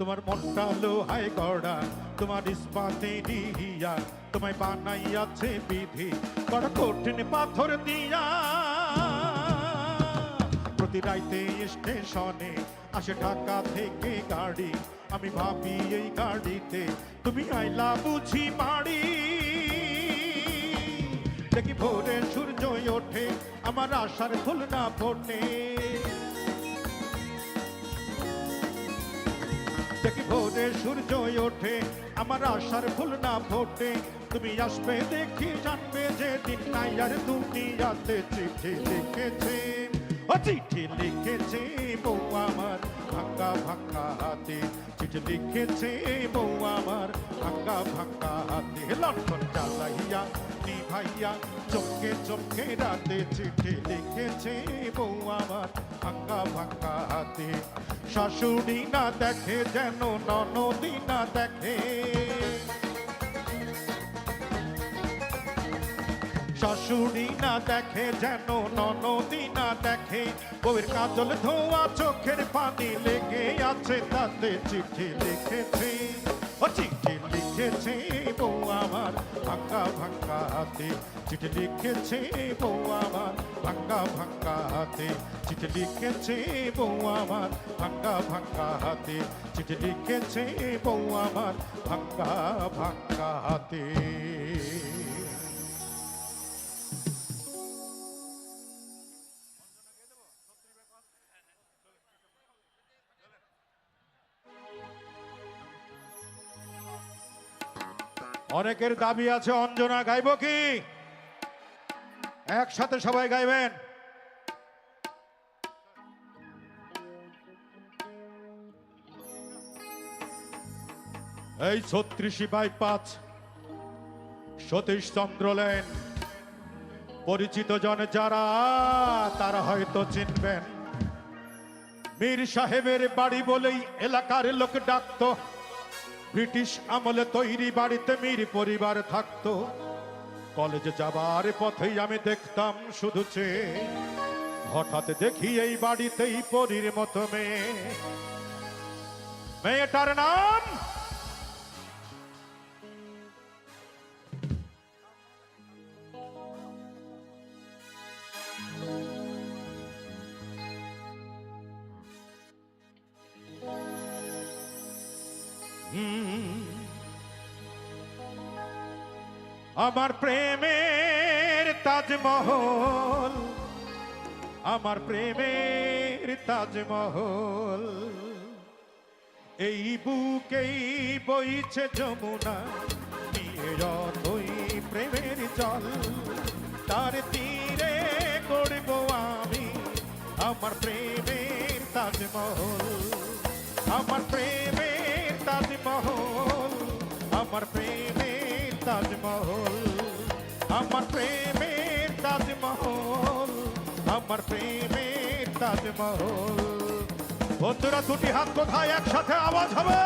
তোমার মনটা লোহায় গড়া, তোমার ইস্পাতে দিয়া তোমায় বানাইয়াছে বিধি বড় কঠিন পাথর দিয়া। প্রতি রাইতে স্টেশনে আসে ঢাকা থেকে গাড়ি, আমি ভাবি এই গাড়িতে তুমি আইলা বুঝি বাড়ি। দেখি ভোরে সূর্য ওঠে আমার আশার ফুল না ফোটে, দেখি ভোরে সূর্য ওঠে আমার আশার ফুল না ফোটে। তুমি আসবে দেখি জানবে যে দিন নাই আর দুনিয়াতে। চিঠি লিখেছে ও চিঠি লিখেছে বউ আমার ভাঙ্গা ভাঙ্গা হাতে, চিঠি লিখেছে বউ আমার ভাঙ্গা ভাঙ্গা হাতে। লণ্ঠন জ্বালাইয়া নিভাইয়া চমকে চমকে রাতে, চিঠি লিখেছে বউ আমার ভাঙ্গা ভাঙ্গা হাতে। শাশুড়ি না দেখে যেন ননদি না দেখে, শাশুড়ি না দেখে যেন ননদি না দেখে। বউয়ের কাজল ধোয়া চোখের পানি লেগে আছে তাতে, চিঠি লিখেছে ও চিঠি লিখেছে বউ আমার ভাঙ্গা ভাঙ্গা হাতে, চিঠি লিখেছে বউ আমার ভাঙ্গা ভাঙ্গা হাতে, চিঠি লিখেছে বউ আমার ভাঙ্গা ভাঙ্গা হাতে, চিঠি লিখেছে বউ আমার ভাঙ্গা ভাঙ্গা হাতে। অনেকের দাবি আছে অঞ্জনা গাইব কি? একসাথে সবাই গাইবেন। এই 36/5 সতীশ চন্দ্র লেন, পরিচিত জন যারা তারা হয়তো চিনবেন। মীর সাহেবের বাড়ি বলেই এলাকার লোক ডাকতো, ব্রিটিশ আমলে তৈরি বাড়িতে মীর পরিবার থাকতো। কলেজে যাবার পথেই আমি দেখতাম শুধু চেয়ে, হঠাৎ দেখি এই বাড়িতেই পরীর মতো মেয়ে। মেয়েটার নাম আমার প্রেমের তাজমহল, আমার প্রেমের তাজমহল। এই বুকেই বইছে যমুনা নিয়ে যতই প্রেমের জল, তার তীরে করব আমি আমার প্রেমের তাজমহল, আমার প্রেমের তাজমহল, আমার প্রেমের তাজমহল, আমার প্রেমের তাজমহল, আমার প্রেমের তাজমহল। বন্ধুরা দুটি হাত কোথায় একসাথে আওয়াজ হবে?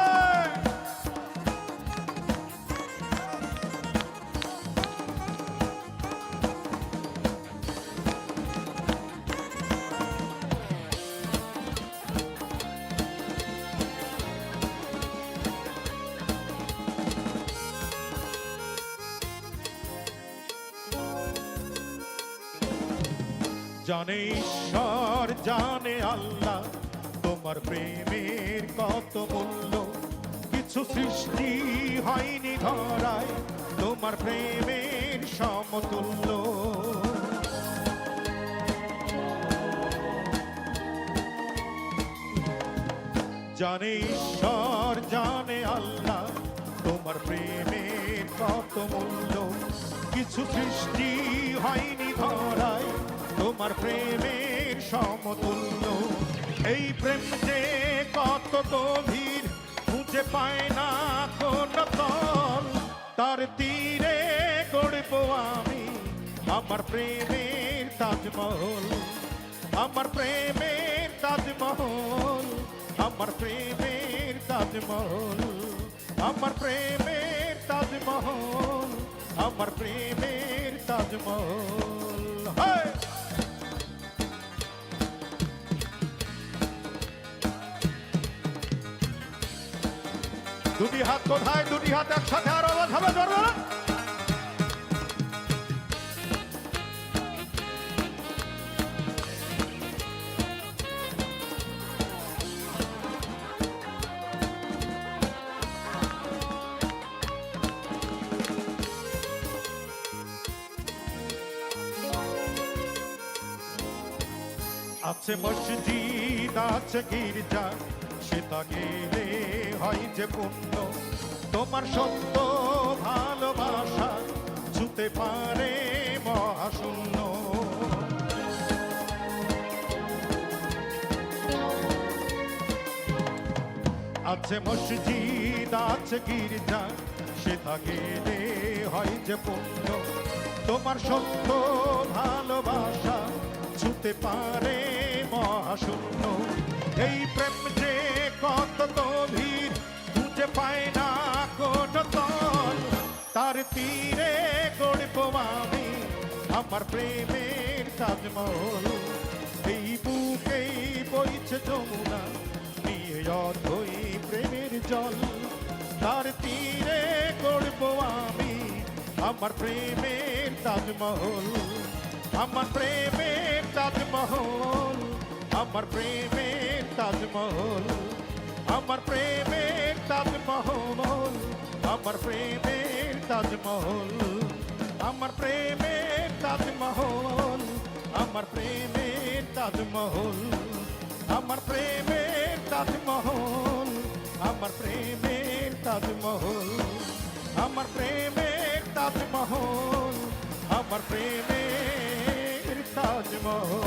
জানে ঈশ্বর জানে আল্লাহ তোমার প্রেমের কত মূল্য, কিছু সৃষ্টি হয়নি ধরায় তোমার প্রেমের সমতুল্য। জানে ঈশ্বর জানে আল্লাহ তোমার প্রেমের কত মূল্য, কিছু সৃষ্টি হয়নি ধরায় তোমার প্রেমের সমতুল্য। এই প্রেম যে কত গভীর খুঁজে পায় না কোন তল, তার তীরে গড়ব আমি আমার প্রেমের তাজমহল, আমার প্রেমের তাজমহল, আমার প্রেমের তাজমহল, আমার প্রেমের তাজমহল, আমার প্রেমের তাজমহল। হায় দুটি হাত কোথায়? দুটি হাত একসাথে আরো আওয়াজ হবে, জোরে বলো। আছে মসজিদ আছে গির্জা, সেটা গেলে হয় যে পুণ্য। তোমার সত্য ভালোবাসা ছুতে পারে মহাশূন্য। আছে মসজিদ আছে গির্জা, সেটা গেলে হয় যে পুণ্য। তোমার সত্য ভালোবাসা ছুতে পারে মহাশূন্য। এই প্রেম যে কত গভীর খুঁজে পায় না কোনো তল, তার তীরে গড়ব আমি আমার প্রেমের তাজমহল। এই বুকেই বইছে যমুনা নিয়ে অথই প্রেমের জল, তার তীরে গড়ব আমি আমার প্রেমের তাজমহল। আমার প্রেমের তাজমহল, আমার প্রেমের তাজমহল, আমার প্রেমের তাজমহল, আমার প্রেমের তাজমহল, আমার প্রেমের তাজমহল, আমার প্রেমের তাজমহল, আমার প্রেমের তাজমহল, আমার প্রেমের তাজমহল, আমার প্রেমের তাজমহল, আমার প্রেমের তাজমহল।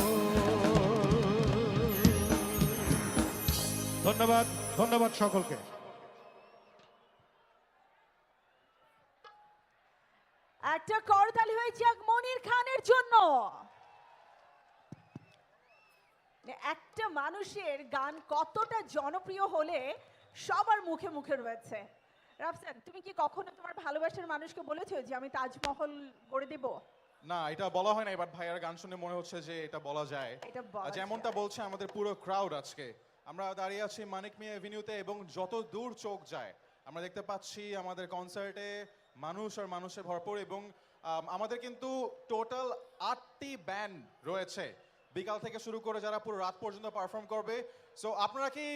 ধন্যবাদ, ধন্যবাদ সকলকে। একটা করতালি হয়েছে মনির খানের জন্য। একটা মানুষের গান কতটা জনপ্রিয় হলে সবার মুখে মুখে রয়েছে। রাফসান, তুমি কি কখনো তোমার ভালোবাসার মানুষকে বলেছো যে আমি তাজমহল গড়ে দেব? না, এটা বলা হয় না, এবার ভাইয়ার গান শুনে মনে হচ্ছে যে এটা বলা যায়। এটা বলা যেমনটা যায়। বলছে আমাদের পুরো ক্রাউড আজকে, আমরা দাঁড়িয়ে আছি মানিক মিয়া এভিনিউতে এবং যত দূর চোখ যায় আমরা দেখতে পাচ্ছি আমাদের কনসার্টে মানুষ আর মানুষে ভরপুর। এবং আমাদের কিন্তু টোটাল 8টি ব্যান্ড রয়েছে বিকাল থেকে শুরু করে, যারা পুরো রাত পর্যন্ত পারফর্ম করবে। সো আপনারা কি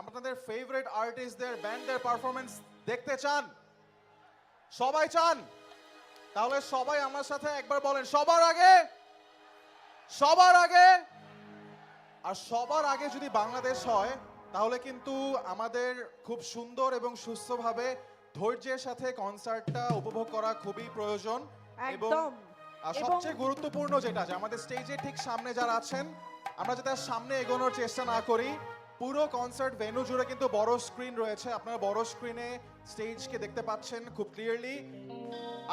আপনাদের ফেভারিট আর্টিস্টদের ব্যান্ডের পারফরমেন্স দেখতে চান? সবাই চান? তাহলে সবাই আমার সাথে একবার বলেন, সবার আগে, সবার আগে। আর সবার আগে যদি বাংলাদেশ হয় তাহলে কিন্তু আমাদের খুব সুন্দর এবং সুস্থভাবে ধৈর্যের সাথে কনসার্টটা উপভোগ করা খুবই প্রয়োজন। এবং একদম। সবচেয়ে গুরুত্বপূর্ণ যেটা, যে আমাদের স্টেজের ঠিক সামনে যারা আছেন, আমরা যাতে সামনে এগোনোর চেষ্টা না করি, পুরো কনসার্ট ভেন্যু জুড়ে কিন্তু বড় স্ক্রিন রয়েছে, আপনারা বড় স্ক্রিনে স্টেজকে দেখতে পাচ্ছেন খুব ক্লিয়ারলি।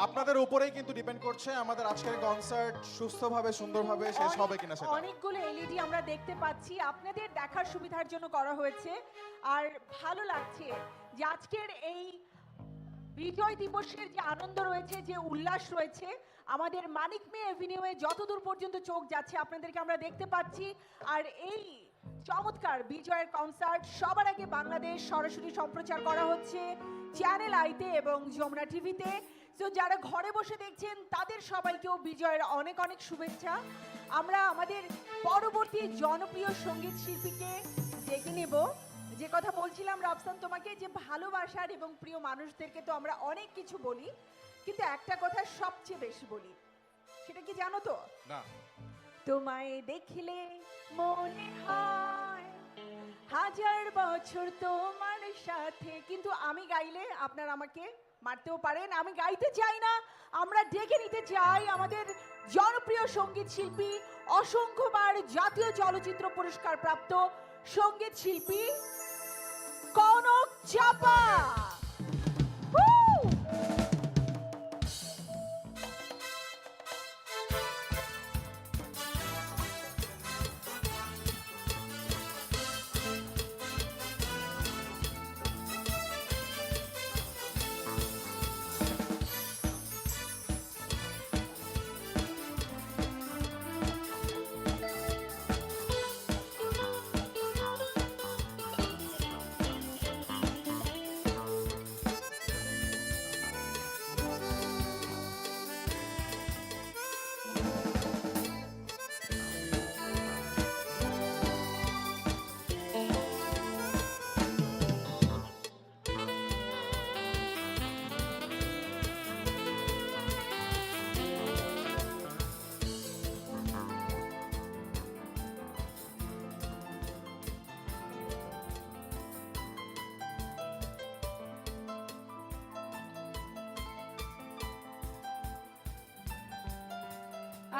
আপনাদের উপরেই কিন্তু ডিপেন্ড করছে আমাদের আজকের কনসার্ট সুস্থভাবে সুন্দরভাবে শেষ হবে কিনা সেটা। অনেকগুলো এলইডি আমরা দেখতে পাচ্ছি, আপনাদের দেখার সুবিধার জন্য করা হয়েছে। আর ভালো লাগছে যে আজকের এই বিজয় দিবসের যে আনন্দ রয়েছে, যে উল্লাস রয়েছে, আমাদের মানিক মিয়া এভিনিউয়ে যতদূর পর্যন্ত চোখ যাচ্ছে আপনাদেরকে আমরা দেখতে পাচ্ছি। আর এই চমৎকার বিজয়ের কনসার্ট সবার আগে বাংলাদেশ সরাসরি সম্প্রচার করা হচ্ছে চ্যানেল আইতে এবং যমুনা টিভিতে। তো যারা ঘরে বসে দেখছেন তাদের সবাইকেও বিজয়ের অনেক অনেক শুভেচ্ছা। আমরা আমাদের পরবর্তী জনপ্রিয় সঙ্গীত শিল্পীকে ডেকে নেব। যে কথা বলছিলাম রাফসান তোমাকে, যে ভালোবাসার এবং প্রিয় মানুষদেরকে তো আমরা অনেক কিছু বলি, কিন্তু একটা কথা সবচেয়ে বেশি বলি, সেটা কি জানো তো? না। তোমায় দেখলে মনে হয় হাজার বছর তোমার সাথে। কিন্তু আমি গাইলে আপনারা আমাকে মারতেও পারেন, আমি গাইতে চাই না। আমরা ডেকে নিতে চাই আমাদের জনপ্রিয় সঙ্গীত শিল্পী, অসংখ্যবার জাতীয় চলচ্চিত্র পুরস্কার প্রাপ্ত সঙ্গীত শিল্পী কনক চাপা।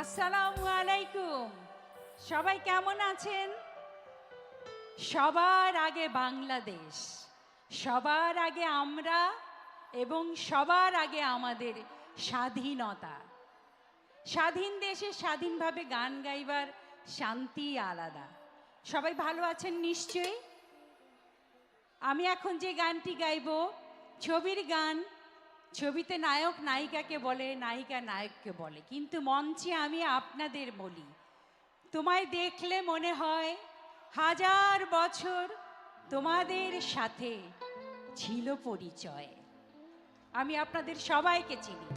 আসসালামু আলাইকুম। সবাই কেমন আছেন? সবার আগে বাংলাদেশ, সবার আগে আমরা, এবং সবার আগে আমাদের স্বাধীনতা। স্বাধীন দেশে স্বাধীনভাবে গান গাইবার শান্তি আলাদা। সবাই ভালো আছেন নিশ্চয়ই? আমি এখন যে গানটি গাইব ছবির গান। ছবিতে নায়ক নায়িকাকে বলে, নায়িকা নায়ককে বলে, কিন্তু মঞ্চে আমি আপনাদের বলি, তোমায় দেখলে মনে হয় 1000 বছর তোমাদের সাথে ছিল পরিচয়। আমি আপনাদের সবাইকে চিনি।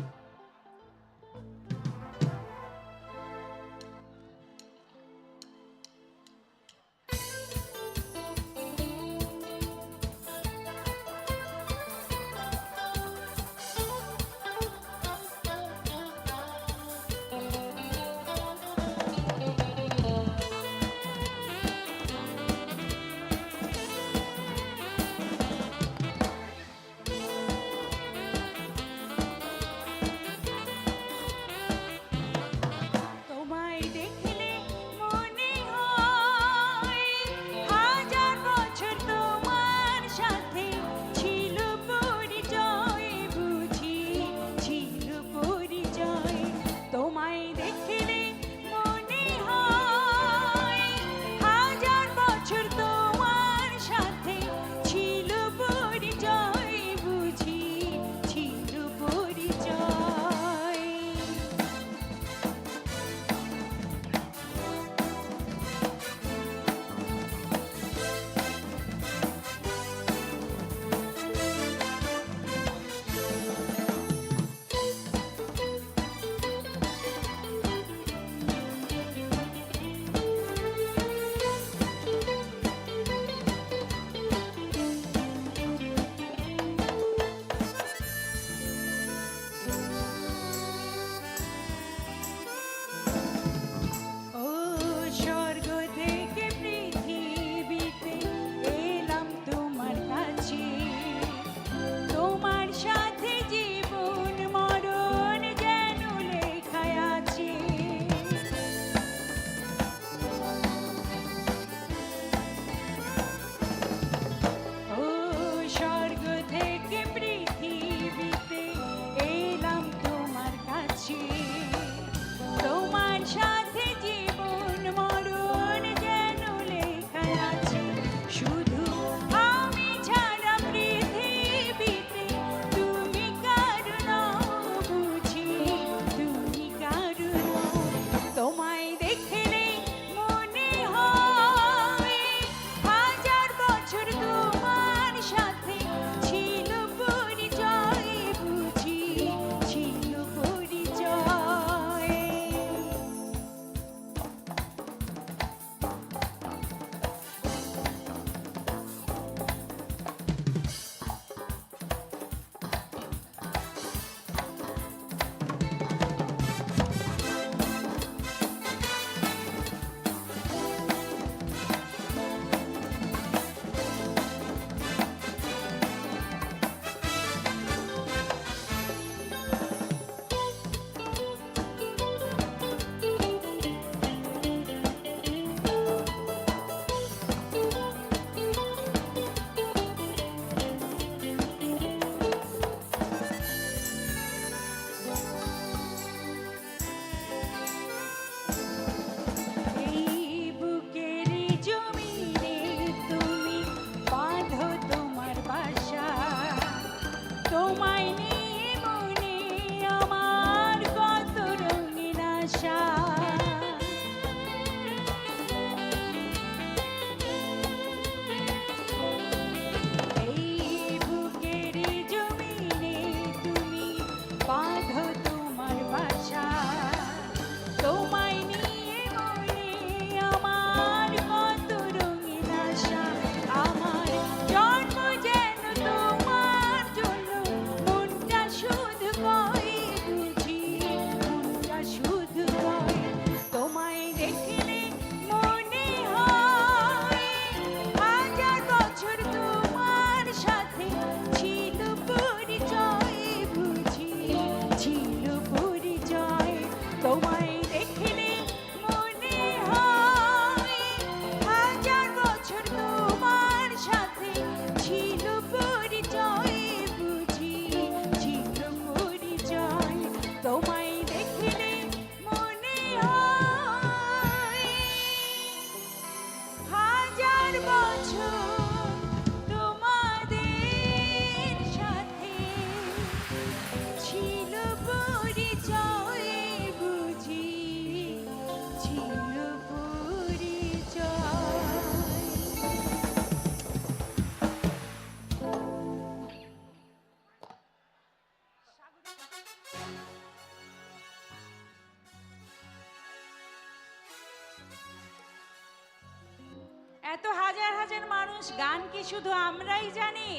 হাজার হাজার মানুষ, গান কি শুধু আমরাই জানি?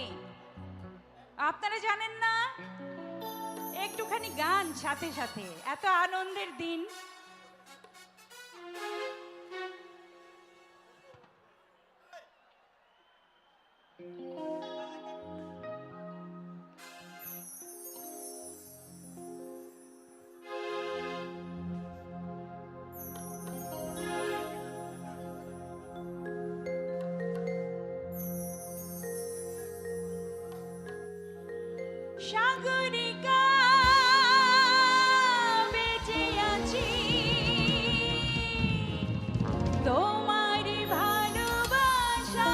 আপনারা জানেন না? একটুখানি গান সাথে সাথে, এত আনন্দের দিন। সাগরিকা বেঁচে আছি তোমার ভালোবাসা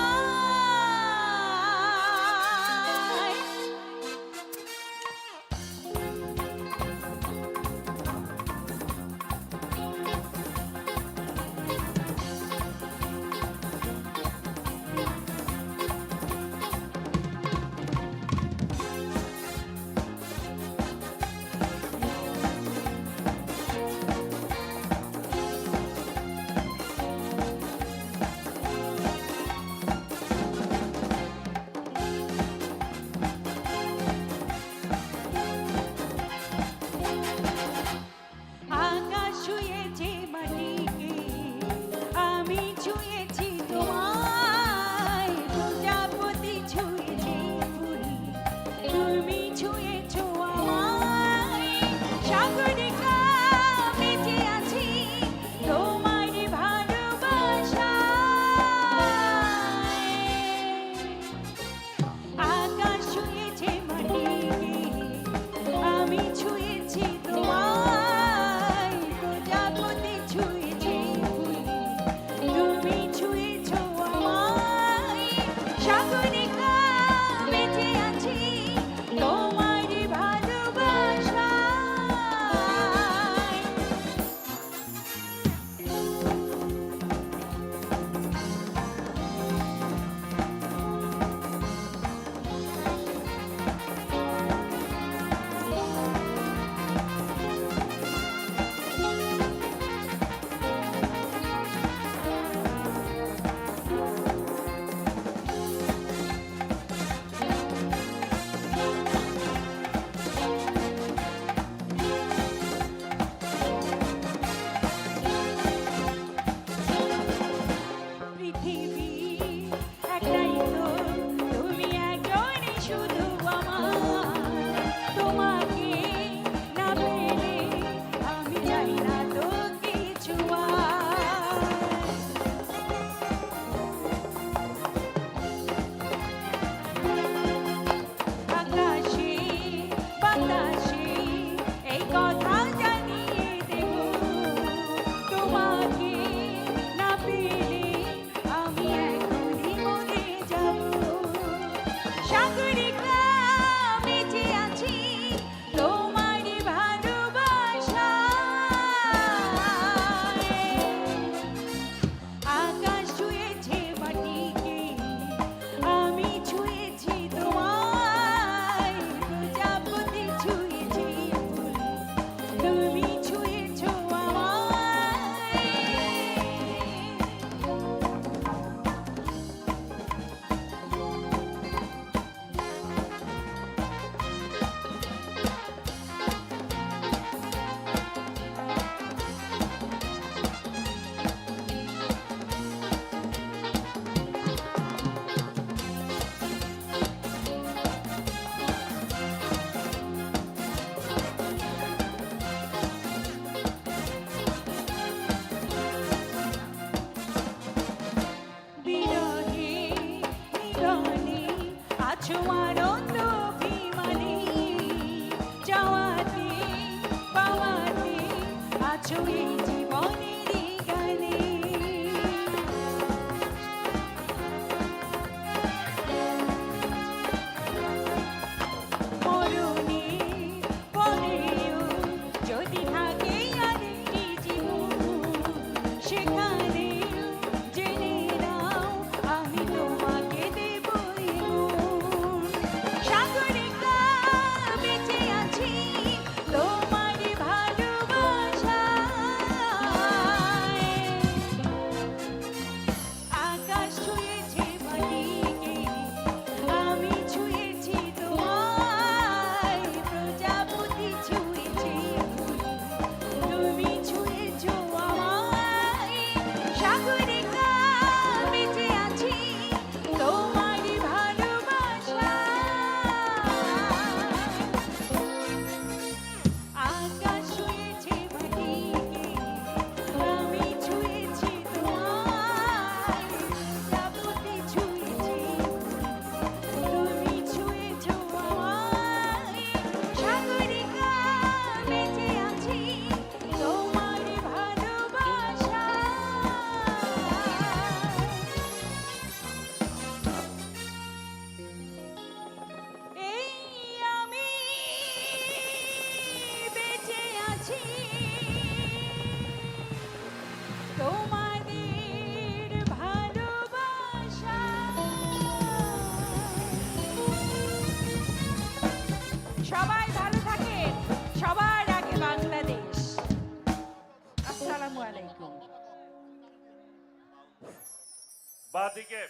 বাঁদিকে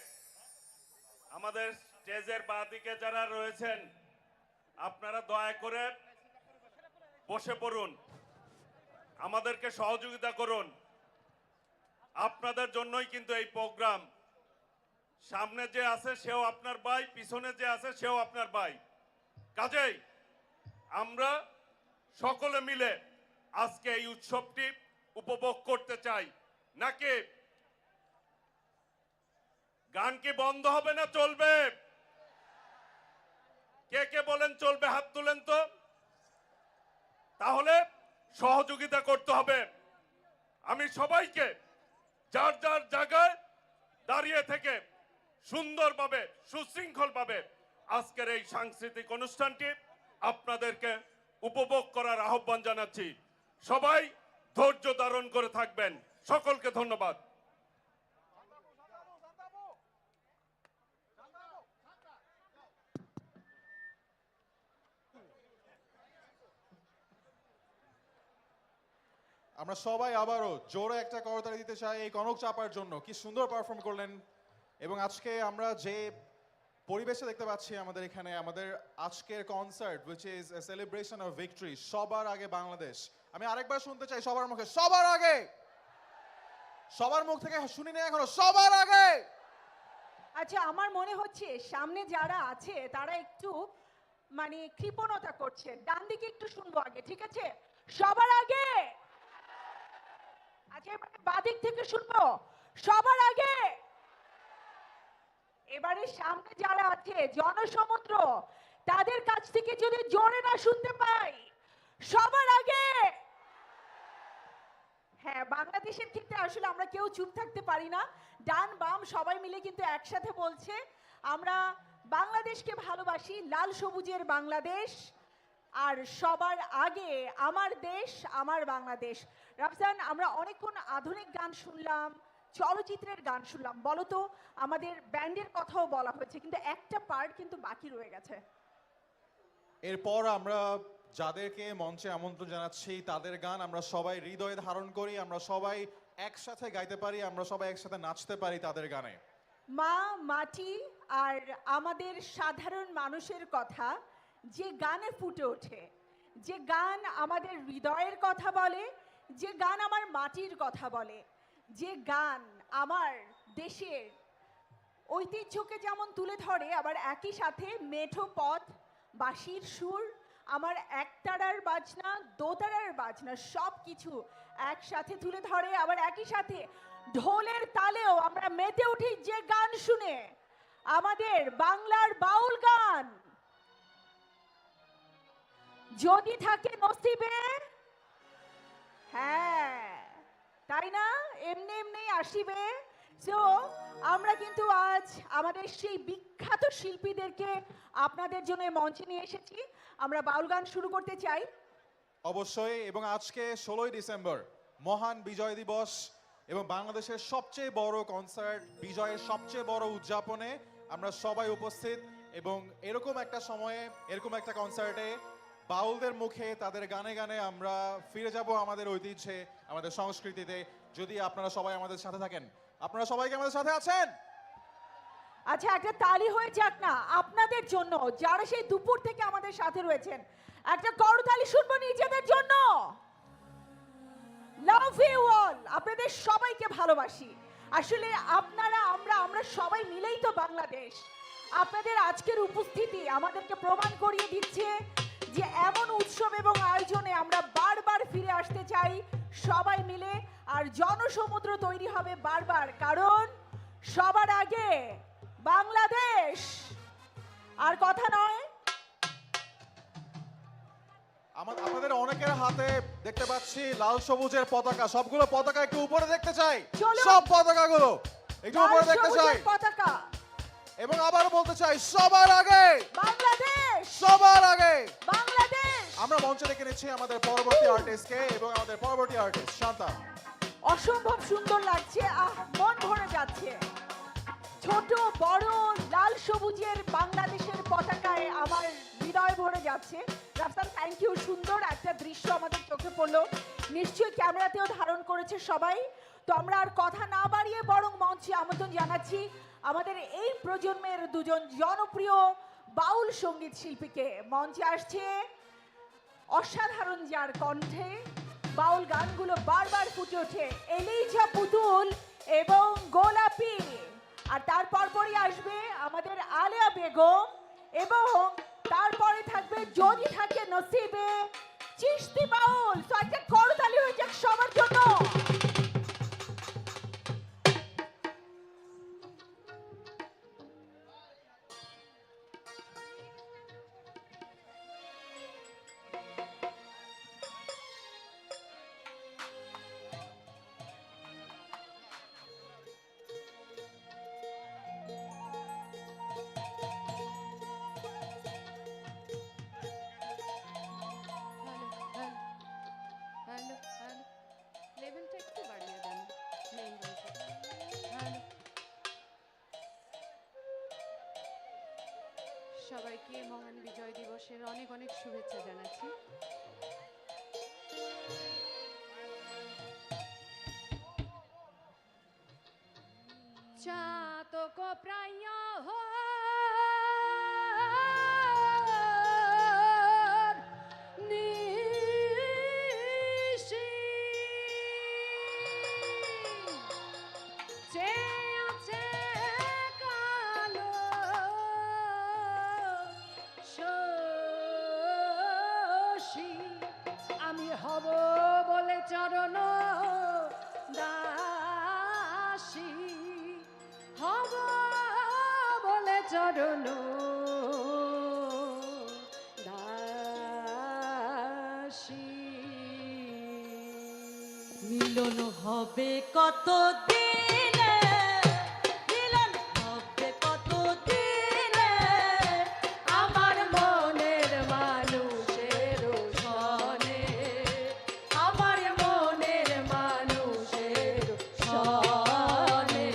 আমাদের স্টেজের বাঁদিকে যারা রয়েছেন আপনারা দয়া করে বসে পড়ুন, আমাদেরকে সহযোগিতা করুন। আপনাদের জন্যই কিন্তু এই প্রোগ্রাম। সামনে যে আছে সেও আপনার ভাই, পিছনে যে আছে সেও আপনার ভাই। কাজেই আমরা সকলে মিলে আজকে এই উৎসবটি উপভোগ করতে চাই। নাকি গান কি বন্ধ হবে না চলবে? কে কে বলেন চলবে? হাত তুলেন তো। তাহলে সহযোগিতা করতে হবে। আমি সবাইকে যার যার জায়গায় দাঁড়িয়ে থেকে সুন্দরভাবে সুশৃঙ্খলভাবে আজকের এই সাংস্কৃতিক অনুষ্ঠানটি আপনাদেরকে উপভোগ করার আহ্বান জানাচ্ছি। সবাই ধৈর্য ধারণ করে থাকবেন। সকলকে ধন্যবাদ। আমরা সবাই আবারও জোরে একটা করতালি দিতে চাই এই কনক চাপার জন্য। কি সুন্দর পারফর্ম করলেন। এবং আজকে আমরা যে পরিবেশে দেখতে পাচ্ছি আমাদের এখানে, আমাদের আজকের concert which is a celebration of victory, সবার আগে বাংলাদেশ। আমি আরেকবার শুনতে চাই সবার মুখে, সবার আগে। সবার মুখ থেকে শুনি না এখনো, সবার আগে। আচ্ছা, আমার মনে হচ্ছে সামনে যারা আছে তারা একটু মানে কৃপণতা করছে। ডান দিকে একটু শুনবো আগে, ঠিক আছে? সবার আগে। আচ্ছা, এবারে বাদিক থেকে শুনবো সবার আগে। এবারে সামনে যারা আছে জনসমুদ্র, তাদের কাছ থেকে যদি জোরে না শুনতে পাই, সবার আগে। হ্যাঁ, বাংলাদেশের ক্ষেত্রে আসলে আমরা কেউ চুপ থাকতে পারি না। ডান বাম সবাই মিলে কিন্তু একসাথে বলছে আমরা বাংলাদেশকে ভালোবাসি, লাল সবুজের বাংলাদেশ, আর সবার আগে আমার দেশ, আমার বাংলাদেশ। রাফসান, আমরা অনেকক্ষণ আধুনিক গান শুনলাম, চলচ্চিত্রের গান শুনলাম, বলো তো আমাদের ব্যান্ডের কথাও বলা হয়েছে, কিন্তু একটা পার্ট কিন্তু বাকি রয়ে গেছে। এরপর আমরা যাদেরকে মঞ্চে আমন্ত্রণ জানাচ্ছি তাদের গান আমরা সবাই হৃদয়ে ধারণ করি, আমরা সবাই একসাথে গাইতে পারি, আমরা সবাই একসাথে নাচতে পারি তাদের গানে। মা, মাটি আর আমাদের সাধারণ মানুষের কথা যে গানে ফুটে ওঠে, যে গান আমাদের হৃদয়ের কথা বলে, যে গান আমার মাটির কথা বলে, যে গান আমার দেশের ঐতিহ্যকে যেমন তুলে ধরে, আবার একই সাথে মেঠো পথ, বাঁশির সুর, আমার একতারার বাজনা, দোতারার বাজনা সব কিছু একসাথে তুলে ধরে, আবার একই সাথে ঢোলের তালেও আমরা মেতে উঠি যে গান শুনে, আমাদের বাংলার বাউল গান। যদি থাকে নসিবে, হ্যাঁ তাই না, এমনি এমনি আসিবে। সো আমরা কিন্তু আজ আমাদের সেই বিখ্যাত শিল্পীদেরকে আপনাদের জন্য মঞ্চে নিয়ে এসেছি। আমরা বাউল গান শুরু করতে চাই অবশ্যই। এবং আজকে 16ই ডিসেম্বর মহান বিজয় দিবস এবং বাংলাদেশের সবচেয়ে বড় কনসার্ট, বিজয়ের সবচেয়ে বড় উদযাপনে আমরা সবাই উপস্থিত। এবং এরকম একটা সময়ে, এরকম একটা কনসার্টে বাউলদের মুখে তাদের গানে গানে আমরা ফিরে যাব আমাদের ঐতিহ্যে, আমাদের সংস্কৃতিতে, যদি আপনারা সবাই আমাদের সাথে থাকেন। আপনারা সবাইকে আমাদের সাথে আছেন? আচ্ছা, একটা তালি হয়ে যাক না আপনাদের জন্য, যারা সেই দুপুর থেকে আমাদের সাথে রয়েছেন। একটা করতালি শুনবো নিজেদের জন্য। লাভ ইউ অল, আপনাদের সবাইকে ভালোবাসি। আসলে আপনারা, আমরা সবাই মিলেই তো বাংলাদেশ। আপনাদের আজকের উপস্থিতি আমাদেরকে প্রমাণ করিয়ে দিচ্ছে যে এমন উৎসব এবং আয়োজনে আমরা বারবার ফিরে আসতে চাই সবাই মিলে, আর জনসমুদ্র তৈরি হবে বারবার, কারণ সবার আগে বাংলাদেশ। আর কথা নয়, আপনাদের অনেকের হাতে দেখতে পাচ্ছি লাল সবুজের পতাকা। সবগুলো পতাকা একটু উপরে দেখতে চাই, চলুন। সব পতাকাগুলো একটু লাল উপরে দেখতে চাই। সবুজের পতাকা, এবং আবার বলতে চাই সবার আগে বাংলাদেশ, সবার আগে বাংলাদেশ। আমরা মঞ্চে ডেকে নিচ্ছি আমাদের পরবর্তী আর্টিস্টকে এবং আমাদের পরবর্তী আর্টিস্ট শান্তা। অসম্ভব সুন্দর লাগছে, মন ভরে যাচ্ছে। ছোট বড় লাল সবুজের বাংলাদেশের পতাকায় আমার হৃদয় ভরে যাচ্ছে। Rafsan, thank you. সুন্দর একটা দৃশ্য আমাদের চোখে পড়লো, নিশ্চয়ই ক্যামেরাতেও ধারণ করেছে সবাই। তো আমরা আর কথা না বাড়িয়ে বরং মঞ্চে আমন্ত্রণ জানাচ্ছি আমাদের এই প্রজন্মের দুজন জনপ্রিয় বাউল সঙ্গীত শিল্পীকে। মঞ্চে আসছে অসাধারণ যার কণ্ঠে বাউল গানগুলো বারবার ফুটে ওঠে, এলিজা পুতুল এবং গোলাপি। আর তারপর পরই আসবে আমাদের আলেয়া বেগম এবং তারপরে থাকবে যদি থাকে নসিবে চিশতি বাউল। তো একটা করতালি হয়ে যাক সবার জন্য। হ্যালো হ্যালো, লেভেলটা একটু বাড়িয়ে দেন মেইন ভয়েসে। হ্যালো, সবাইকে মহান বিজয় দিবসের অনেক অনেক শুভেচ্ছা জানাচ্ছি। চাতক প্রায় আমি হব বলে চরণ দাসী, হব বলে চরণ দাসী। মিলন হবে কত দিনে, মিলন হবে কত দিনে, আমার মনের মানুষের সনে, আমার মনের মানুষের সনে।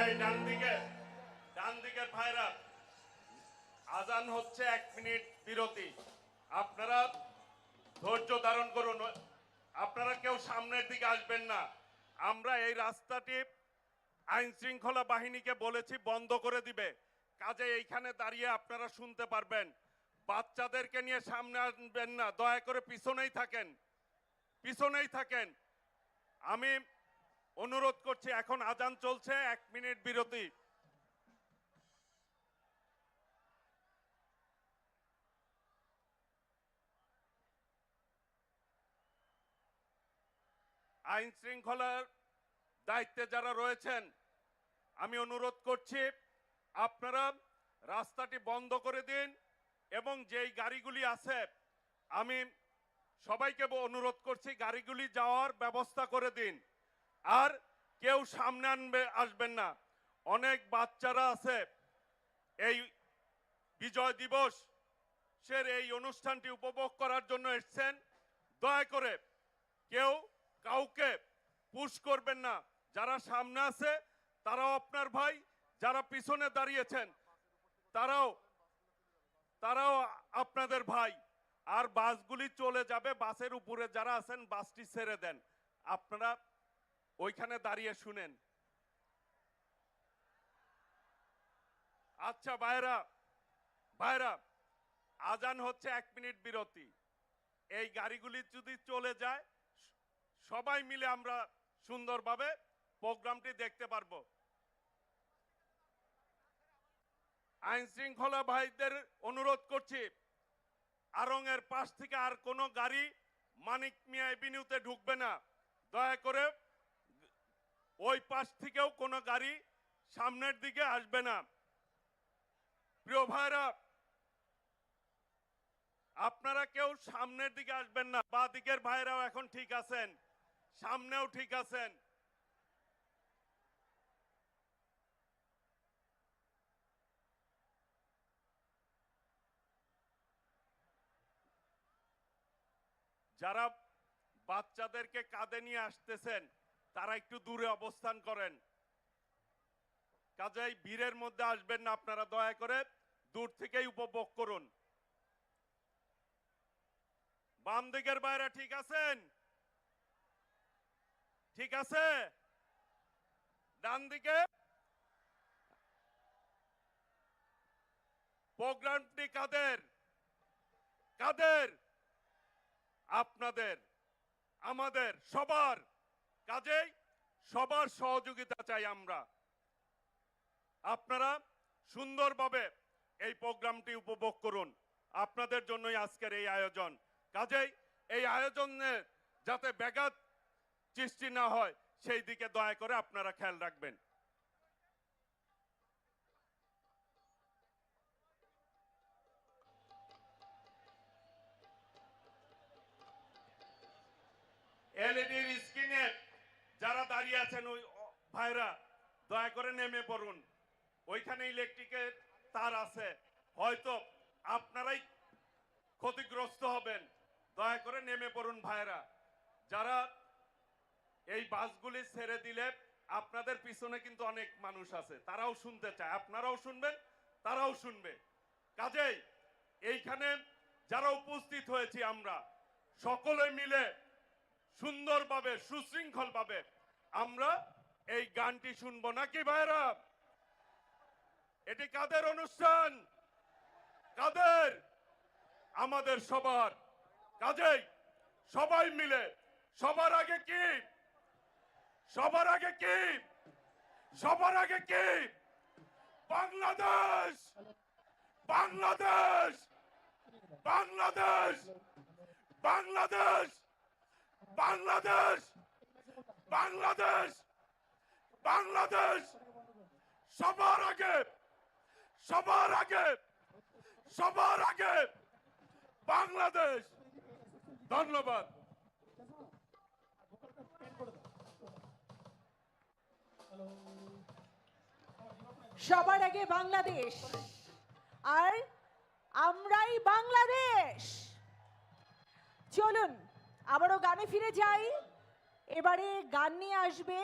এই ডান দিকের ভাইরা, আজান হচ্ছে 1 মিনিট বিরতি। আপনারা ধৈর্য ধারণ করুন, আপনারা কেউ সামনের দিকে আসবেন না। আমরা এই রাস্তাটি আইন শৃঙ্খলা বাহিনীকে বলেছি বন্ধ করে দিবে, কাজে এইখানে দাঁড়িয়ে আপনারা শুনতে পারবেন। বাচ্চাদেরকে নিয়ে সামনে আসবেন না, দয়া করে পিছনেই থাকেন, পিছনেই থাকেন। আমি অনুরোধ করছি, এখন আজান চলছে, 1 মিনিট বিরতি। আইন শৃঙ্খলার দায়িত্বে যারা রয়েছেন, আমি অনুরোধ করছি আপনারা রাস্তাটি বন্ধ করে দিন এবং যেই গাড়িগুলি আছে আমি সবাইকে অনুরোধ করছি গাড়িগুলি যাওয়ার ব্যবস্থা করে দিন। আর কেউ সামনে আসবেন না। অনেক বাচ্চারা আছে এই বিজয় দিবসের এই অনুষ্ঠানটি উপভোগ করার জন্য এসেছেন। দয়া করে কেউ কাউকে পুশ করবেন না। যারা সামনে আছে তারাও আপনার ভাই, যারা পিছনে দাঁড়িয়েছেন তারাও আপনাদের ভাই। আর বাসগুলি চলে যাবে, বাসের উপরে যারা আছেন বাসটি ছেড়ে দেন, আপনারা ওইখানে দাঁড়িয়ে শুনেন। আচ্ছা ভাইরা, আজান হচ্ছে 1 মিনিট বিরতি। এই গাড়িগুলি যদি চলে যায় সবাই মিলে আমরা সুন্দরভাবে প্রোগ্রামটি দেখতে পারবো। আইন শৃঙ্খলা ভাইদের অনুরোধ করছি, আড়ংয়ের পাশ থেকে আর কোনো গাড়ি মানিক মিয়া এভিনিউতে ঢুকবে না। দয়া করে ওই পাশ থেকেও কোনো গাড়ি সামনের দিকে আসবে না। প্রিয় ভাইরা, আপনারা কেউ সামনের দিকে আসবেন না। বাঁ দিকের ভাইরাও এখন ঠিক আছেন, সামনেও ঠিক আছেন। যারা বাচ্চাদেরকে কাঁধে নিয়ে আসতেছেন তারা একটু দূরে অবস্থান করেন। কাজেই ভিড়ের মধ্যে আসবেন না, আপনারা দয়া করে দূর থেকেই উপভোগ করুন। বাম দিকের বাইরে ঠিক আছেন? ঠিক আছে? ডান দিকে প্রোগ্রামটি কাদের? আপনাদের, আমাদের সবার। কাজেই সবার সহযোগিতা চাই আমরা। আপনারা সুন্দরভাবে এই প্রোগ্রামটি উপভোগ করুন। আপনাদের জন্যই আজকের এই আয়োজন। কাজেই এই আয়োজনের যাতে ব্যাঘাত সৃষ্টি না হয় সেই দিকে দয়া করে আপনারা খেয়াল রাখবেন। এলইডির স্ক্রিনে যারা দাঁড়িয়ে আছেন ওই ভাইরা দয়া করে নেমে পড়ুন। ওইখানে ইলেকট্রিকের তার আছে, হয়তো আপনারাই ক্ষতিগ্রস্ত হবেন। দয়া করে নেমে পড়ুন ভাইরা। যারা এই বাসগুলি ছেড়ে দিলে আপনাদের পিছনে কিন্তু অনেক মানুষ আছে, তারাও শুনতে চায়। আপনারাও শুনবেন, তারাও শুনবে। কাজেই এইখানে যারা উপস্থিত হয়েছি আমরা সকলে মিলে সুন্দরভাবে সুশৃঙ্খলভাবে আমরা এই গানটি শুনবো, নাকি ভাইরা? এটি কাদের অনুষ্ঠান? কাদের? আমাদের সবার। কাজেই সবাই মিলে সবার আগে কি? সবার আগে কি? সবার আগে কি? বাংলাদেশ! বাংলাদেশ! বাংলাদেশ! বাংলাদেশ! বাংলাদেশ! বাংলাদেশ! বাংলাদেশ! সবার আগে! সবার আগে! সবার আগে! বাংলাদেশ! ধন্যবাদ। সবার আগে বাংলাদেশ, আর আমরাই বাংলাদেশ। চলুন আবারও গানে ফিরে যাই। এবারে গান নিয়ে আসবে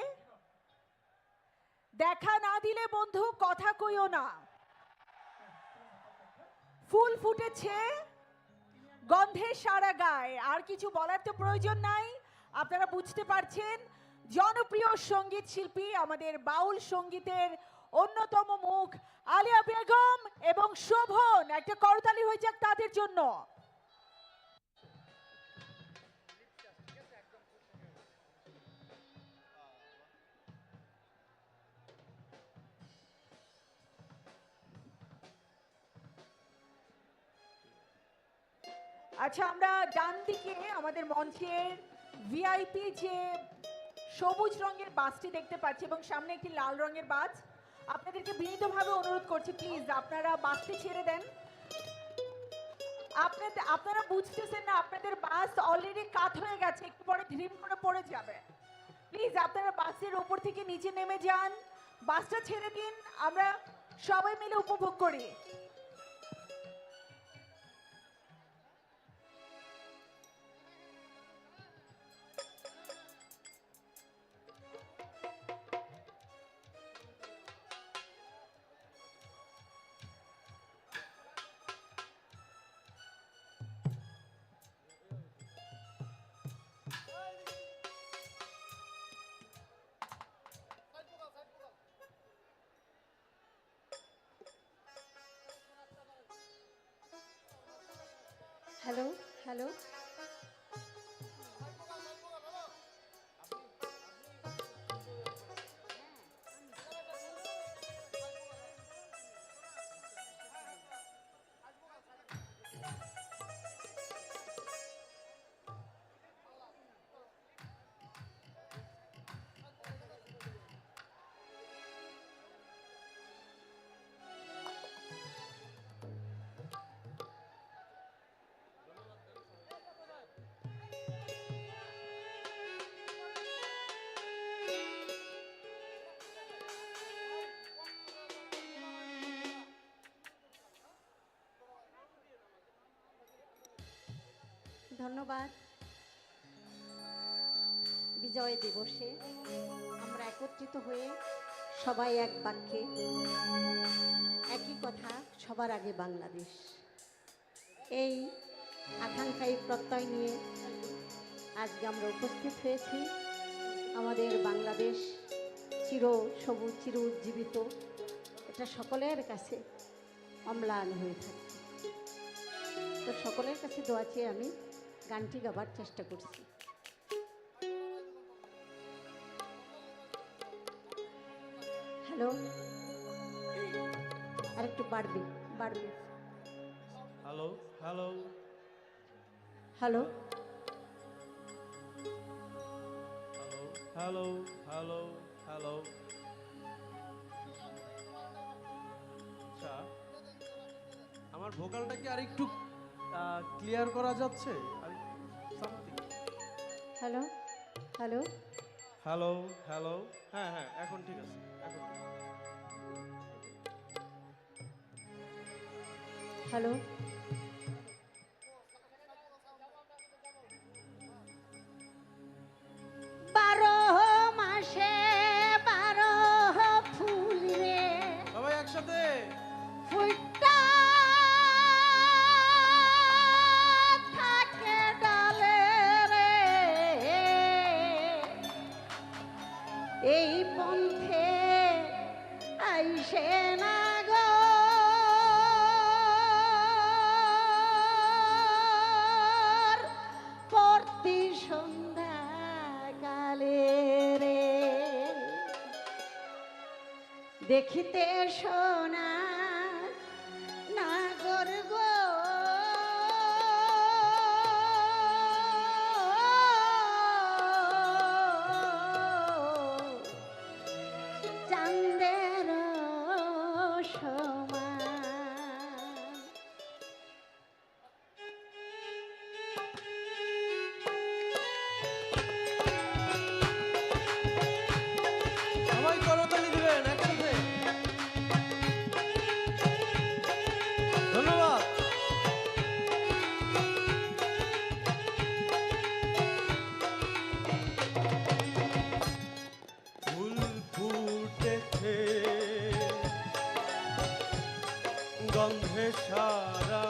দেখা না দিলে বন্ধু কথা কইও না। ফুল ফুটেছে, গন্ধে সারা গায়ে, আর কিছু বলার তো প্রয়োজন নাই। আপনারা বুঝতে পারছেন জনপ্রিয় সঙ্গীত শিল্পী, আমাদের বাউল সঙ্গীতের অন্যতম মুখ আলিয়া বেগম এবং শোভন। একটা করতালি হয়ে যাক তাদের জন্য। আচ্ছা, আমরা ডান দিকে আমাদের মঞ্চের ভিআইপি যে সবুজ রঙের বাসটি দেখতে পাচ্ছি এবং সামনে একটি লাল রঙের বাস। আপনাদেরকে বিনীতভাবে অনুরোধ করছি, প্লিজ আপনারা বাসটি ছেড়ে দেন। আপনারা বুঝতেছেন না, আপনাদের বাস অলরেডি কাত হয়ে গেছে, একটু পরে ঢিম করে পড়ে যাবে। প্লিজ আপনারা বাসের উপর থেকে নিচে নেমে যান, বাসটা ছেড়ে দিন, আমরা সবাই মিলে উপভোগ করি। হ্যালো হ্যালো, ধন্যবাদ। বিজয় দিবসে আমরা একত্রিত হয়ে সবাই এক বাক্যে একই কথা, সবার আগে বাংলাদেশ, এই আকাঙ্ক্ষায় প্রত্যয় নিয়ে আজকে আমরা উপস্থিত হয়েছি। আমাদের বাংলাদেশ চির সবুজ, চির উজ্জীবিত, এটা সকলের কাছে অম্লান হয়ে থাকে। তো সকলের কাছে দোয়া চেয়ে আমি গানটি গাবার চেষ্টা করছি। হ্যালো, আর একটু বাড়বে বাড়বে। Hello hello hello hello hello hello. আচ্ছা, আমার ভোকালটা কি আর একটু ক্লিয়ার করা যাচ্ছে? আর something. Hello hello hello hello, হ্যাঁ হ্যাঁ, এখন ঠিক আছে, এখন ঠিক আছে। হ্যালো বারো মাসে বারো ফুল রে সবাই একসাথে। ফুলটা থাকে ডালে রে, এই পন্থে আইসে না গো প্রতি সন্ধ্যা কালে রে, দেখিতে সোনা নাগর গো চাঁদের সমান। সবাই করতালি দিবেন একসাথে। গন্ধে সারা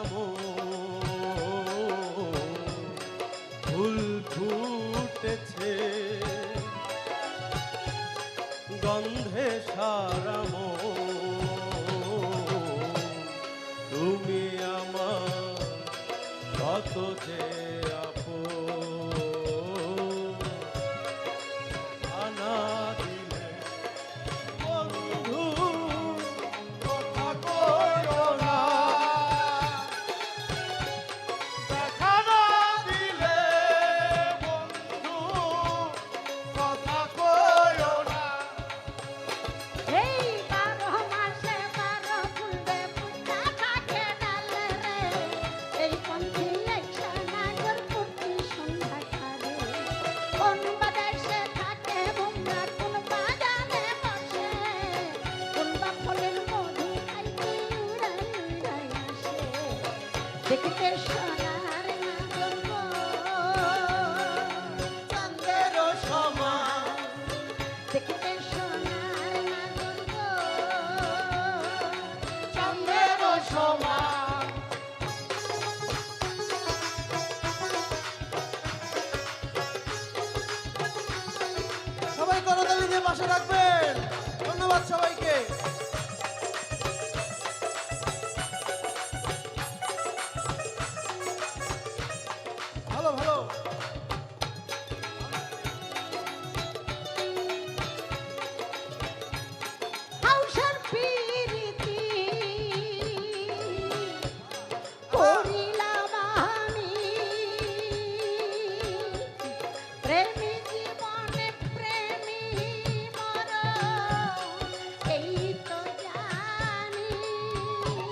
ফুল ফুটেছে, গন্ধে সারা তুমি আমার কত যে আনা দিলে বন্ধু কথা কইও না, দেখা না দিলে বন্ধু কথা কইও না। এই 12 মাসে 12 ফুলবে ফুটা থাকে ডালে রে, এই পন্থী লেখা নাগর প্রতি সন্ধ্যা কালে, কোন বাদেশে থাকে ভুমরা, কোন বাগানে বসে, কোন বা ফলের মধু খাইতে উড়াই উড়াই আসে, দেখতে সোনার নাগর গো, চাঁদের সমান দেখতে সোনার নাগর গো, চাঁদের সমান। সবাই করতালি দিয়ে পাশে রাখবেন। ধন্যবাদ সবাইকে। ভালো ভালো। হাউসার পিরিতি করিলাম আমি, প্রেমী জীবনে প্রেমী মরণ, এই তো জানি।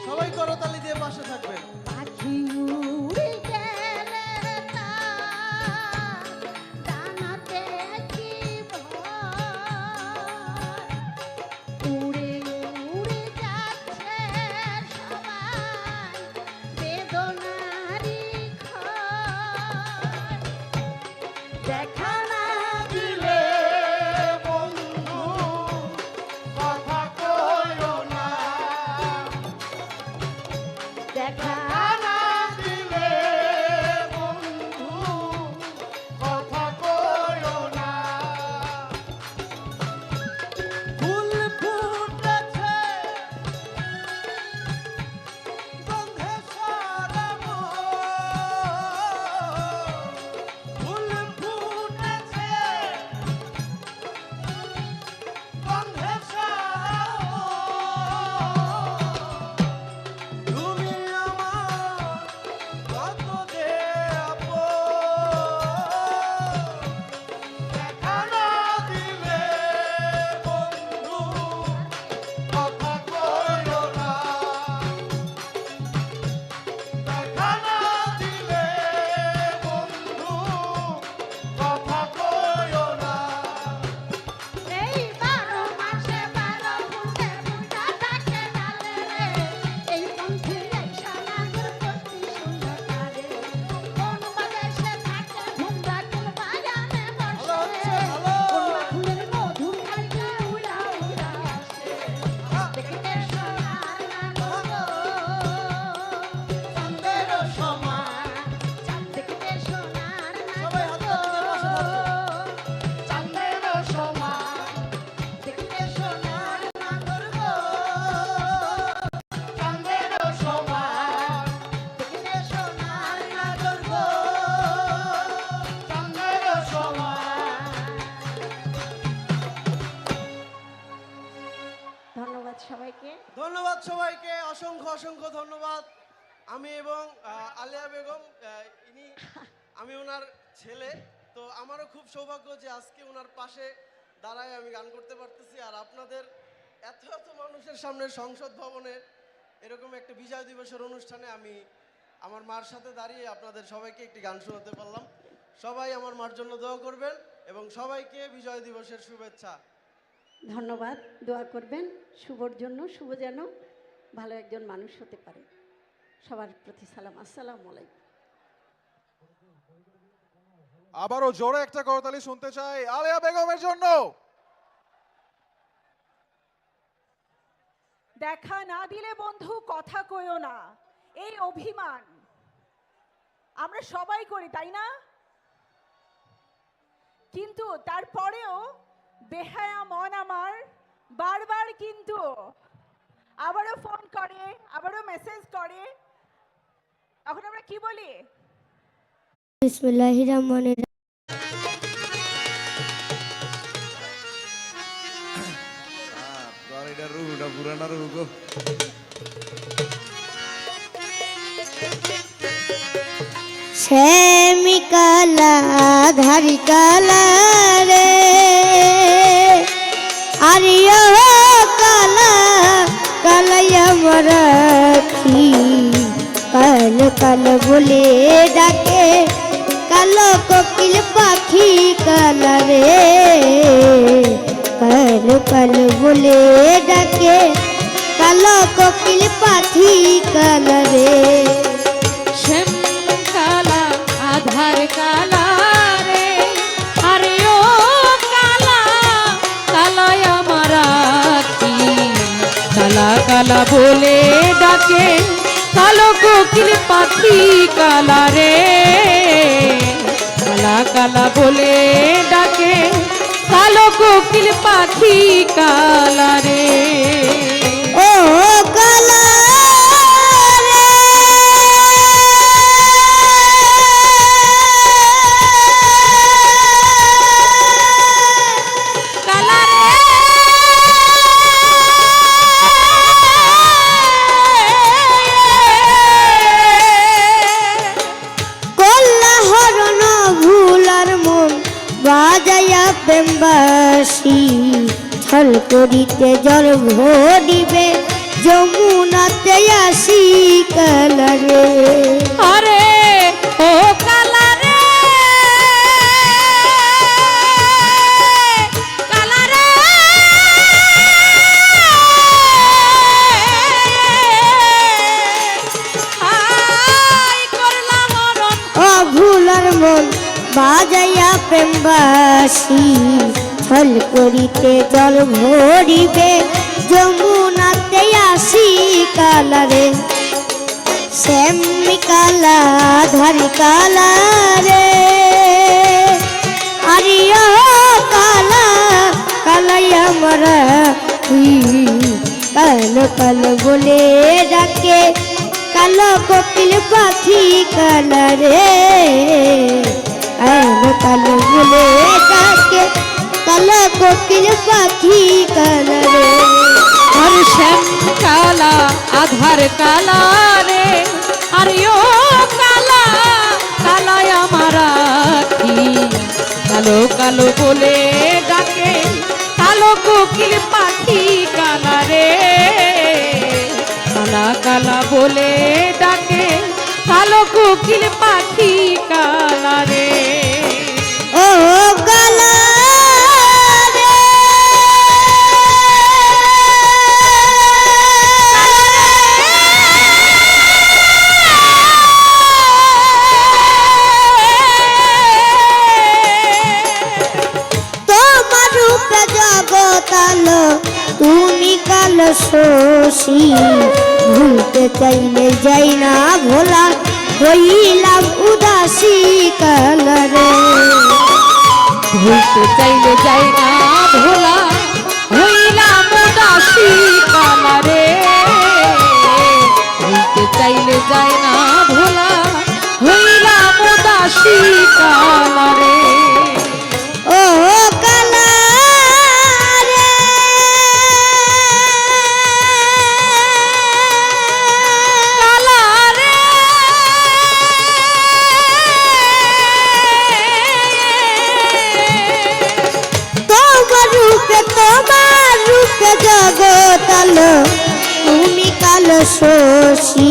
সবাই করতালি দিয়ে পাশে থাকবেন। পাখি উড়ে গেলে তার ডানাতে কি ভয়, উড়ে উড়ে যাচ্ছে সবাই বেদনারি ক্ষয়, দেখা না দিলে বন্ধু কথা কইও না, দেখা না দিলে বন্ধু কথা কইও না। ফুল ফুটেছে গন্ধে সারা ফুল ফুটেছে গন্ধে সারা, তুমি আমার কত যে দেখা না দিলে বন্ধু কথা কইও না, দেখা না দিলে বন্ধু কথা কইও না। এই 12 মাসে 12 ফুলবে ফুটা থাকে ডালে রে, এই পন্থী লেখা নাগর প্রতি সন্ধ্যা কালে, কোন বাদেশে থাকে ভুমরা, কোন বাগানে বসে, কোন বা ফুলের মধু খাইতে উড়া উড়া আসে, দেখতে সোনার নাগর গো, চাঁদের সমান, দেখতে সোনার সবাই নাগর হাত গো, চাঁদের সমান। দেখতে সোনার নাগর গো, চাঁদের সমান, দেখতে সোনার নাগর গো, চাঁদের সমান। ধন্যবাদ সবাইকে। ধন্যবাদ সবাইকে, অসংখ্য অসংখ্য ধন্যবাদ। আমি এবং আলিয়া বেগম, আমি ওনার ছেলে, তো আমারও খুব সৌভাগ্য যে আজকে ওনার পাশে দাঁড়ায় আমি গান করতে পারতেছি। আর আপনাদের এত এত মানুষের সামনে সংসদ ভবনে এরকম একটা বিজয় দিবসের অনুষ্ঠানে আমি আমার মার সাথে দাঁড়িয়ে আপনাদের সবাইকে একটি গান শোনাতে পারলাম। সবাই আমার মার জন্য দোয়া করবেন এবং সবাইকে বিজয় দিবসের শুভেচ্ছা। ধন্যবাদ, দোয়া করবেন শুভর জন্য, শুভ যেন ভালো একজন মানুষ হতে পারে। সবার প্রতি সালাম, আসসালামু আলাইকুম। আবারও জোরে একটা করতালি শুনতে চাই আলিয়া বেগমের জন্য। দেখা না দিলে বন্ধু কথা কইও না, এই অভিমান আমরা সবাই করি, তাই না? কিন্তু তারপরেও বেহায়া মন আমার বারবার কিন্তু আবারও ফোন করে, আবারও মেসেজ করে। এখন আমরা কি বলি? বিসমিল্লাহির রহমানির শ্যামি কালা ধারি কালা রে আরিয়া কালা কালাইয়া মরাখি কাল কাল বলে ডাকে কালো কোকিল পাখি কালা রে কাল কাল বলে ডাকে কালো কোকিল পাখি কালা রে শ্যাম কালা আধার কালা রে আরে ও কালা কালায় আমার আখি কালা কালা বলে ডাকে কালো কোকিল পাখি কালা রে কালা কালা বলে ডাকে কালো কোকিল পাখি কালা রে ও কালা রে কালা রে কল্লা হরণ ভুলার মন বাজাইয়া প্রেমবাসী ছল করিতে জল ভরিবে যমুনাতে আসি কালা রে আরে ও কালা রে কালা রে আই করলা হরণ ও ভুলার মন বাজাইয়া প্রেমবাসী ছল করিতে জল ভরিবে যমুনাতে আসি কালা রে শ্যামি কালা ধারি কালা রে আরিয়া কালা কালাইয়া মরা কালো কালো বলে ডাকে কালো কোকিল পাখি কালা রে কালো কালো বলে ডাকে কালো কোকিল পাখি কালা রে আর শ্যাম কালা আধার কালা রে আরে ও কালা কালায় আমার আখি কালো কালো বলে ডাকে কালো কোকিল পাখি কালা রে কালা কালা বলে ডাকে কালো কোকিল পাখি কালা রে ও কালা রে তোমার রূপে জগৎ আলো তুমি কালো শশী ভুলতে চাইলে যাই না ভোলা হইলাম উদাসী কালা রে ভুলতে চাইলে যাই না ভোলা হইলাম উদাসী কালা রে ভুলতে চাইলে যাই না ভোলা হইলাম উদাসী কালা রে ও কালা রে কালা রে তোমার রূপে জগৎ আলো তুমি কালো শশী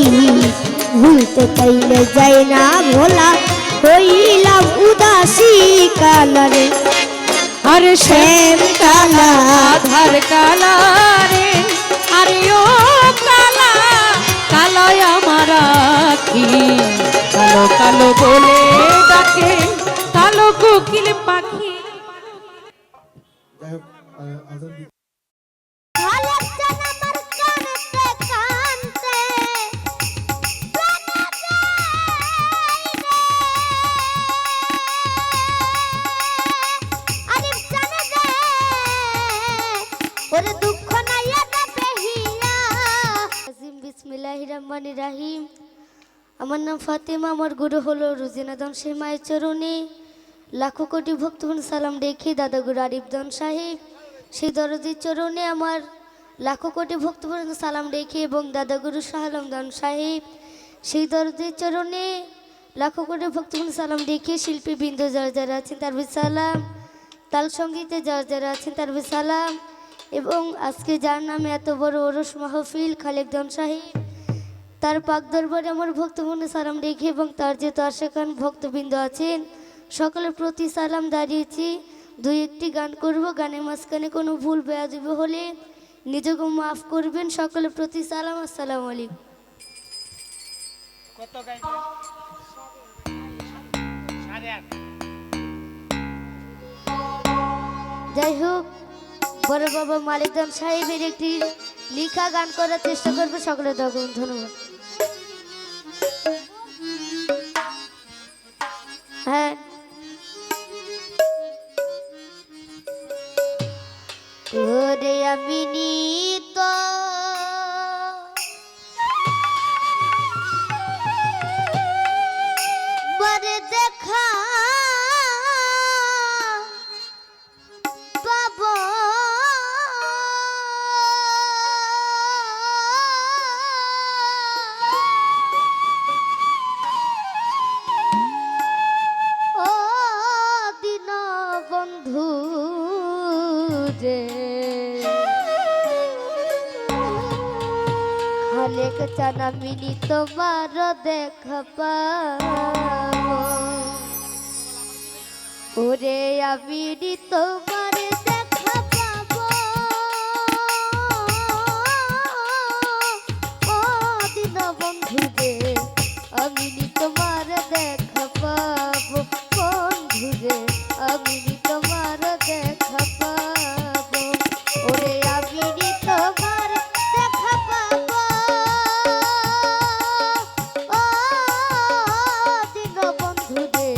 ভুলতে চাইলে যাই না ভোলা হইলাম উদাসী কালা রে আরে শ্যাম কালা আধার কালা রে আরে ও কালা কালায় আমার আখি কালো কালো বলে ডাকে কালো কোকিল পাখি ভালো আমার কানে রহমানির রাহিম। আমার নাম ফাতেমা, আমার গুরু হলো রুজিনাদন সেই মায়ের চরণে লাখো কোটি ভক্তগণ সালাম রেখে দাদাগুরু আরিফদন সাহেব সেই দরদির চরণে আমার লাখো কোটি ভক্তগণ সালাম রেখে এবং দাদাগুরু শাহ আলমদান সাহেব সেই দরদির চরণে লাখো কোটি ভক্তগণ সালাম রেখে শিল্পীবৃন্দ যারা যারা আছেন তার সালাম, তাল সঙ্গীতে যারা যারা আছেন তার সালাম, এবং আজকে যার নামে এত বড় ওরস মাহফিল খালেকদন সাহেব তার পাক দরবারে আমার ভক্তগণ সালাম রেখে এবং তার যে দর্শকান ভক্তবৃন্দ আছেন সকলের প্রতি সালাম দাঁড়িয়েছি। দুই একটি গান করব, গানের মাঝখানে কোনো ভুল বেয়াদবি হলে নিজেকে মাফ করবেন। সকলের প্রতি সালাম, আসসালামু আলাইকুম। যাই হোক, বড় বাবা মালিকদান সাহেবের একটি লিখা গান করার চেষ্টা করবে, সকলে তখন ধন্যবাদ। হ্যাঁ, ওরে আমি নিত বারে দেখা পাবো ও দিন বন্ধু রে, খালেক চানা মিনি তোমার দেখা পাবো, ওরে আমি তোমার দেখা পাবো, ও দিন বন্ধু রে আমি তোমার দেখা পাবো, বন্ধু রে আমি তোমার দেখা পাবো, ওরে আমি তোমার দেখা পাবো, ও দিন বন্ধু রে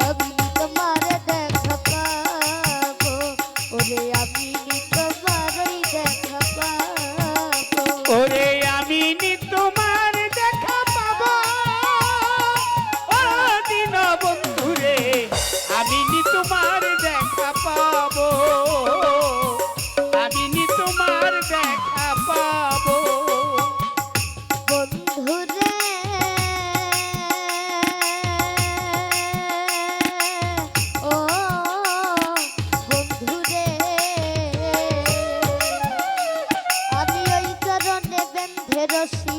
আমি তোমার দেখা পাবো, ওরে আমি তোমারই দেখা পাবো, ওরে আমি তোমার দেখা পাবো, ও দিন বন্ধুরে আমি তোমার দেখা পাবো, আমি তোমার দেখা পাবো। বন্ধু রে ও বন্ধু রে, আমি ওই চরণে বেঁধে রশি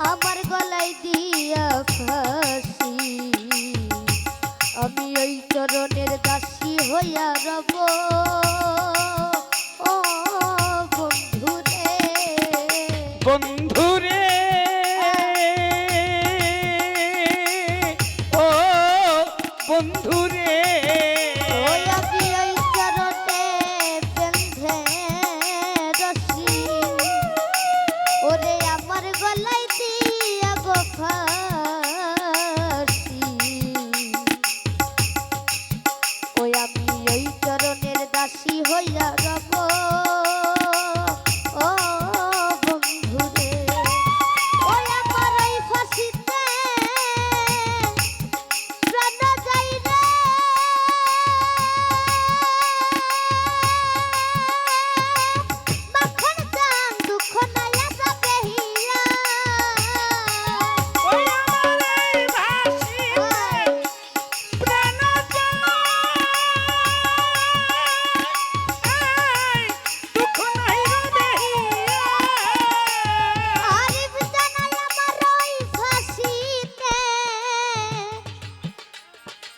আমার গলায় দিয়া ফাঁসি, আমি ওই চরণের দাসী হইয়া রব, ও বন্ধু রে, বন্ধুরে ও বন্ধুরে ওই আমি ওই চরণে বেঁধে রশি, ওরে আমার গলায় দিয়া গো ফাঁসি, ওই আমি ওই চরণের দাসী হইয়া রব, ও বন্ধু রে, ওই আমার ওই ফাঁসিতে প্রাণ যাই রে, মাখন চান দুঃখ নাইয়া যাবে হিয়া, ওই আমার এই ভাসিতে প্রাণ যায়, দুঃখ নাই রবে হিয়া। আরিফ জানাই আমার ওই ফাঁসিতে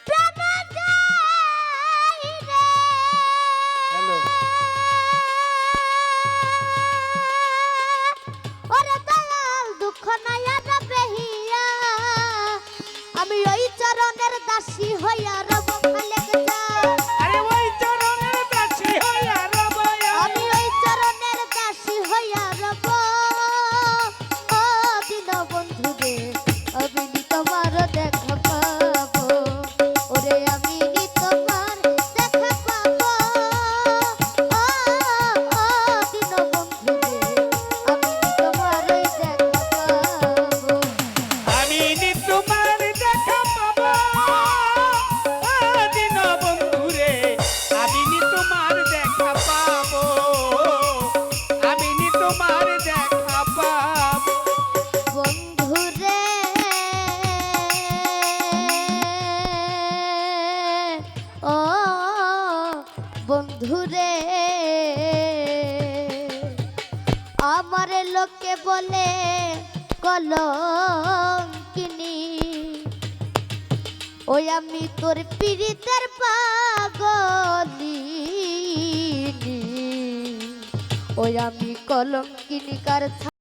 প্রাণ যাই রে, ওরে দয়াল দুঃখ নাইয়া যাবে হিয়া, আমি ওই চরণের দাসী হইয়া রব, খালেক যা আরে ওই চরণের দাসী হইয়া রব আমি ওই চরণের দাসী হইয়া রব, ও দিন বন্ধু রে আমি তোমার দেখা পাবো, ওরে আমি তোমার দেখা পাবো, ও দিন বন্ধু রে আমি তোমারই দেখা পাবো, দেখা পাবো। বন্ধুরে ও বন্ধুরে আমার লোকে বলে কলঙ্কিনী ওই আমি তোর পীড়িতের পাগলিনী ওই আমি কলঙ্কিনী কার